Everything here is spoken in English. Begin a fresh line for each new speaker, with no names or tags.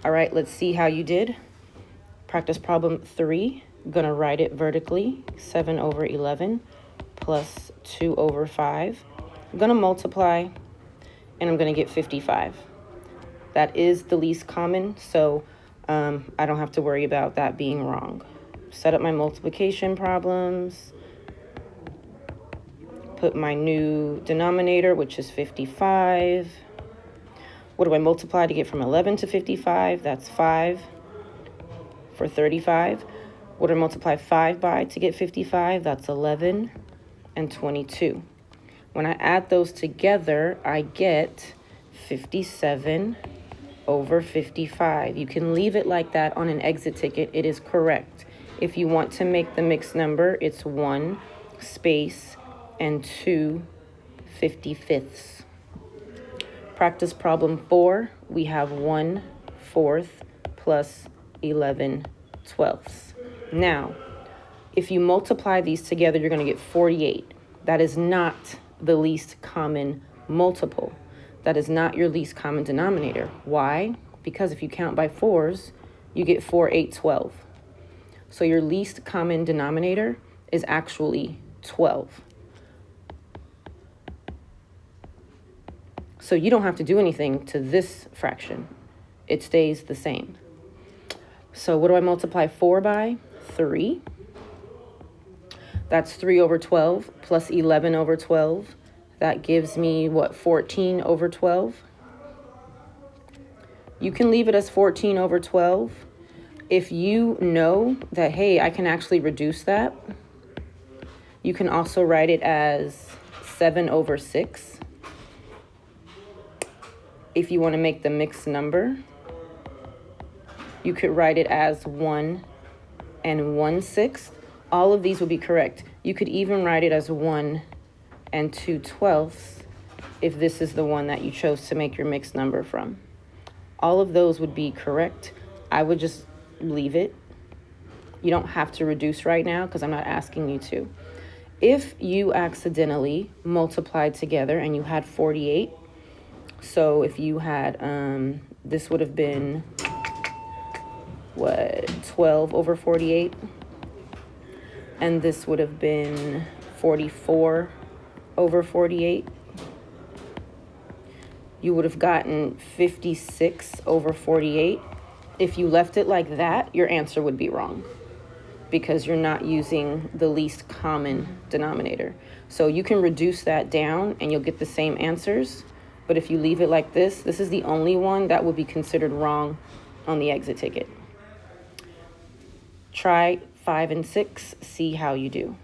All right, let's see how you did. Practice problem 3. I'm gonna write it vertically. 7 over 11 plus 2 over 5. I'm gonna multiply and I'm gonna get 55. That is the least common, so I don't have to worry about that being wrong. Set up my multiplication problems. Put my new denominator, which is 55. What do I multiply to get from 11 to 55? That's 5 for 35. What do I multiply 5 by to get 55? That's 11 and 22. When I add those together, I get 57 over 55. You can leave it like that on an exit ticket. It is correct. If you want to make the mixed number, it's 1 space and 2 55ths. Practice problem 4. We have 1/4 plus 11/12. Now, if you multiply these together, you're going to get 48. That is not the least common multiple. That is not your least common denominator. Why? Because if you count by 4s, you get 4, 8, 12. So your least common denominator is actually 12. So you don't have to do anything to this fraction. It stays the same. So what do I multiply 4 by? 3. That's 3 over 12 plus 11 over 12. That gives me, what, 14 over 12? You can leave it as 14 over 12. If you know that, hey, I can actually reduce that, you can also write it as 7 over 6. If you want to make the mixed number, you could write it as 1 and 1/6. All of these would be correct. You could even write it as 1 and 2/12 if this is the one that you chose to make your mixed number from. All of those would be correct. I would just leave it. You don't have to reduce right now because I'm not asking you to. If you accidentally multiplied together and you had 48, so if you had, this would have been, what, 12 over 48? And this would have been 44 over 48. You would have gotten 56 over 48. If you left it like that, your answer would be wrong because you're not using the least common denominator. So you can reduce that down and you'll get the same answers. But if you leave it like this is the only one that would be considered wrong on the exit ticket. Try 5 and 6, see how you do.